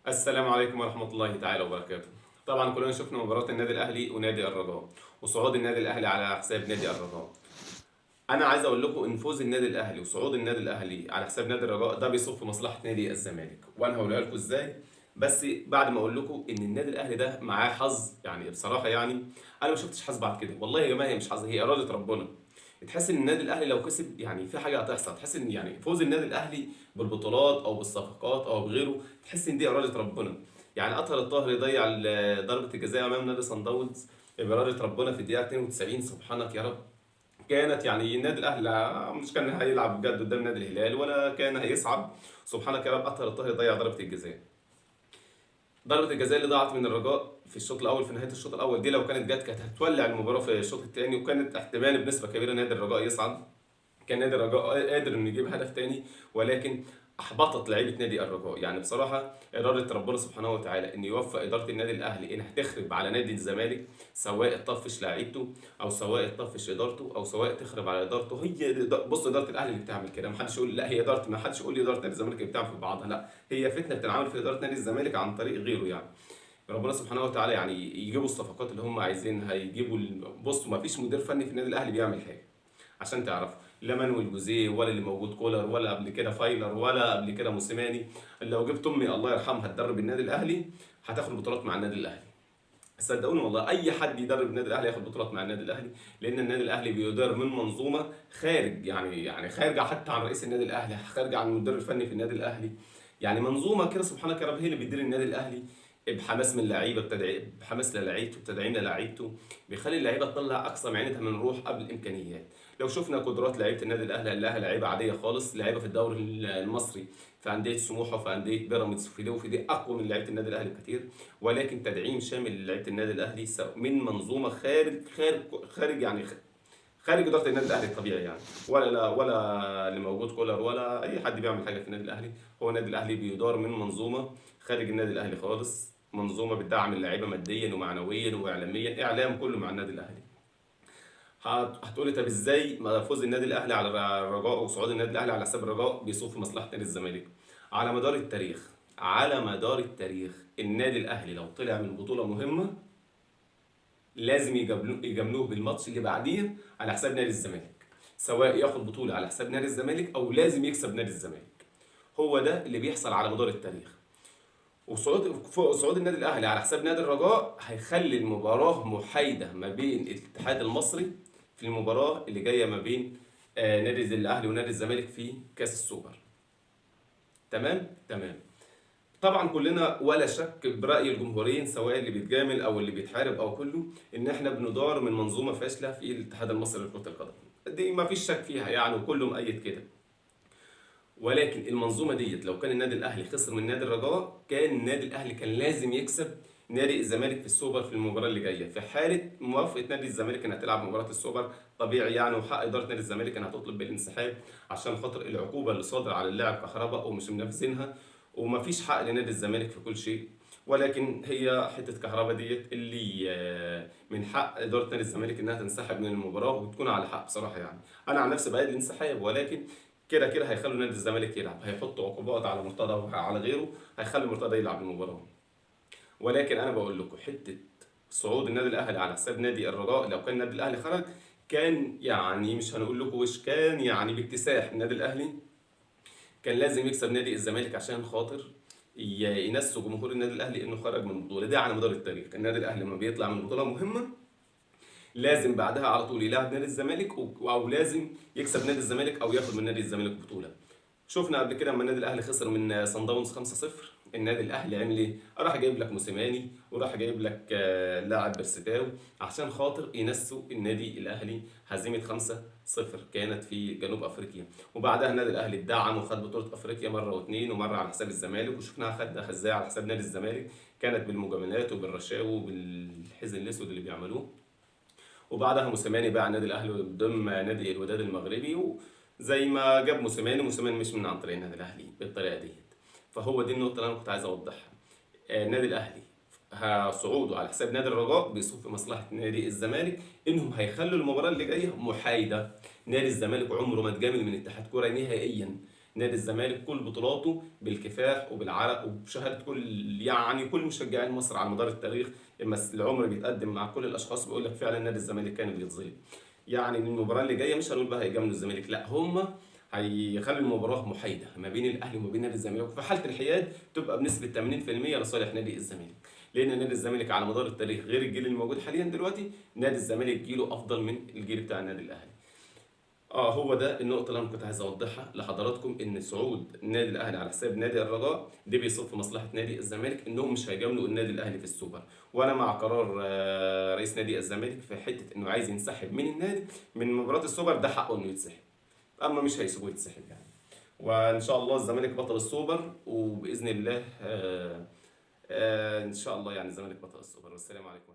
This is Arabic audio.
السلام عليكم ورحمة الله تعالى وبركاته. طبعا كلنا شفنا مباراة النادي الأهلي ونادي الرجاء وصعود النادي الأهلي على حساب نادي الرجاء. أنا عايز أقول لكم إن فوز النادي الأهلي وصعود النادي الأهلي على حساب نادي الرجاء ده بيصب في مصلحة نادي الزمالك، وأنا هقولها لكم إزاي. بس بعد ما أقول لكم إن النادي الأهلي ده معاه حظ، يعني بصراحة يعني أنا ما شفتش حظ بعد كده، والله يا جماعة هي مش حظ، هي إرادة ربنا. تحس ان النادي الاهلي لو كسب يعني في حاجه هتحصل، تحس ان يعني فوز النادي الاهلي بالبطولات او بالصفقات او بغيره، تحس ان دي اراده ربنا. يعني اطهر الطاهر يضيع ضربه الجزاء امام نادي صن داونز باراده ربنا في الدقيقه 92، سبحانك يا رب. كانت يعني النادي الاهلي مش كان هيلعب بجد قدام نادي الهلال ولا كان هيصعد. سبحانك يا رب، اطهر الطاهر يضيع ضربه الجزاء. ضربة الجزاء اللي ضاعت من الرجاء في الشوط الاول، في نهايه الشوط الاول دي، لو كانت جت كانت هتولع المباراه في الشوط الثاني، وكانت احتمال بنسبه كبيره نادي الرجاء يصعد. كان نادي الرجاء قادر انه يجيب هدف تاني، ولكن احبطت لعيبه نادي الرجاء. يعني بصراحه اراده ربنا سبحانه وتعالى ان يوفق اداره النادي الاهلي انها تخرب على نادي الزمالك، سواء تطفش لعيبته او سواء تطفش ادارته او سواء تخرب على ادارته. بص، اداره الاهلي اللي بتعمل كده، ما حدش يقول لا هي اداره، ما حدش يقول لي اداره نادي الزمالك اللي بتعمل في بعضها، لا، هي فتنه بتنعمل في اداره نادي الزمالك عن طريق غيره يعني. ربنا سبحانه وتعالى يعني يجيبوا الصفقات اللي هم عايزينها، يجيبوا بصوا، ما فيش مدير فني في النادي الاهلي بيعمل حاجه. عشان تعرفوا، لا مانويل جوزيه ولا اللي موجود كولر ولا قبل كده فايلر ولا قبل كده موسيماني. لو جبت امي الله يرحمها تدرب النادي الاهلي هتاخد بطولات مع النادي الاهلي. صدقوني والله، اي حد يدرب النادي الاهلي ياخد بطولات مع النادي الاهلي، لان النادي الاهلي بيدار من منظومه خارج، يعني خارجه حتى عن رئيس النادي الاهلي، خارجه عن المدير الفني في النادي الاهلي. يعني منظومه كده سبحانك يا رب هي اللي بتدير النادي الاهلي، بحماس من اللعيبه، بحماس للعيبته، بتدعيم للعيبته، بيخلي اللعيبه تطلع اقصى ما عينتها من روح قبل الامكانيات. لو شفنا قدرات لعيبه النادي الاهلي هنلاقيها لعيبه عاديه خالص، لعيبه في الدوري المصري في انديه سموحه وفي انديه بيراميدز وفي دي وفي دي اقوى من لعيبه النادي الاهلي بكثير. ولكن تدعيم شامل لعيبه النادي الاهلي من منظومه خارج يعني خارج اداره النادي الاهلي الطبيعي يعني. ولا اللي موجود كولر ولا اي حد بيعمل حاجه في النادي الاهلي. هو النادي الاهلي بيدار من منظومه خارج النادي الاهلي خالص، منظومه بتدعم اللعيبه ماديا ومعنويا واعلاميا، اعلام كله مع النادي الاهلي. هتقولي طب ازاي ما فوز النادي الاهلي على الرجاء وصعود النادي الاهلي على حساب الرجاء بيصب في مصلحه نادي الزمالك؟ على مدار التاريخ، على مدار التاريخ النادي الاهلي لو طلع من بطوله مهمه لازم يجاملوه بالماتش اللي بعديه على حساب نادي الزمالك، سواء ياخد بطوله على حساب نادي الزمالك او لازم يكسب نادي الزمالك. هو ده اللي بيحصل على مدار التاريخ. وصعود النادي الاهلي على حساب نادي الرجاء هيخلي المباراه محايده ما بين الاتحاد المصري في المباراه اللي جايه ما بين نادي الاهلي ونادي الزمالك في كاس السوبر. تمام تمام. طبعا كلنا ولا شك برأي الجمهورين، سواء اللي بيتجامل او اللي بيتحارب او كله، ان احنا بندار من منظومه فاشله في الاتحاد المصري لكره القدم. دي ما فيش شك فيها يعني، وكله مؤيد كده. ولكن المنظومه ديت لو كان النادي الاهلي خسر من نادي الرجاء، كان النادي الاهلي كان لازم يكسب نادي الزمالك في السوبر في المباراه اللي جايه. في حاله موافقه نادي الزمالك انها تلعب مباراه السوبر طبيعي يعني، وحق اداره نادي الزمالك انها تطلب بالانسحاب عشان خاطر العقوبه اللي صادره على اللاعب كهرباء ومش منفذينها. ومفيش حق لنادي الزمالك في كل شيء. ولكن هي حته كهرباء ديت اللي من حق اداره نادي الزمالك انها تنسحب من المباراه، وتكون على حق بصراحه يعني. انا عن نفسي بايد الانسحاب، ولكن كده كده هيخلوا نادي الزمالك يلعب، هيحطوا عقوبات على مرتضى وعلى غيره، هيخلي مرتضى يلعب المباراه. ولكن انا بقول لكم حته صعود النادي الاهلي على حساب نادي الرجاء، لو كان النادي الاهلي خرج كان يعني مش هنقول لكم وش، كان يعني باكتساح النادي الاهلي كان لازم يكسب نادي الزمالك عشان خاطر ينسوا جمهور النادي الاهلي انه خرج من البطوله دي. على مدار التاريخ النادي الاهلي لما بيطلع من بطوله مهمه لازم بعدها على طول يلاعب نادي الزمالك، او لازم يكسب نادي الزمالك او ياخد من نادي الزمالك بطوله. شفنا قبل كده لما النادي الاهلي خسر من صن داونز 5-0، النادي الاهلي عمل ايه؟ راح جايب لك موسيماني وراح جايب لك لاعب بيرستاو عشان خاطر ينسوا النادي الاهلي هزيمه 5-0 كانت في جنوب افريقيا. وبعدها النادي الاهلي اتدعم وخد بطوله افريقيا مره واثنين، ومره على حساب الزمالك، وشفناها خدها ازاي على حساب نادي الزمالك، كانت بالمجاملات وبالرشاوى وبالحزن الاسود اللي بيعملوه. وبعدها موسيماني باع النادي الاهلي ضم نادي الوداد المغربي، وزي ما جاب موسيماني مش من عن طريق النادي الاهلي بالطريقه ديت. فهو دي النقطه اللي انا كنت عايز اوضحها. النادي الاهلي صعوده على حساب نادي الرجاء بيصب في مصلحه نادي الزمالك، انهم هيخلوا المباراه اللي جايه محايده. نادي الزمالك عمره ما اتجامل من اتحاد كوره نهائيا، نادي الزمالك كل بطولاته بالكفاح وبالعرق وبشهاده كل مشجعين مصر على مدار التاريخ. اما العمر بيتقدم مع كل الاشخاص بيقول لك فعلا نادي الزمالك كان بيتظلم. يعني المباراه اللي جايه مش هنقول بقى هيجاملوا الزمالك، لا هم هيخلي المباراه محايده ما بين الاهلي وما بين نادي الزمالك، وفي حاله الحياد تبقى بنسبه 80% لصالح نادي الزمالك. لان نادي الزمالك على مدار التاريخ غير الجيل الموجود حاليا دلوقتي، نادي الزمالك جيله افضل من الجيل بتاع النادي الاهلي. هو ده النقطة اللي أنا كنت عايز أوضحها لحضراتكم، إن صعود النادي الأهلي على حساب نادي الرجاء ده بيصب في مصلحة نادي الزمالك، إنهم مش هيجاملوا النادي الأهلي في السوبر. وأنا مع قرار رئيس نادي الزمالك في حتة إنه عايز ينسحب من النادي من مباراة السوبر، ده حقه إنه يتسحب، أما مش هيسيبوه يتسحب يعني. وإن شاء الله الزمالك بطل السوبر، وبإذن الله إن شاء الله يعني الزمالك بطل السوبر. والسلام عليكم.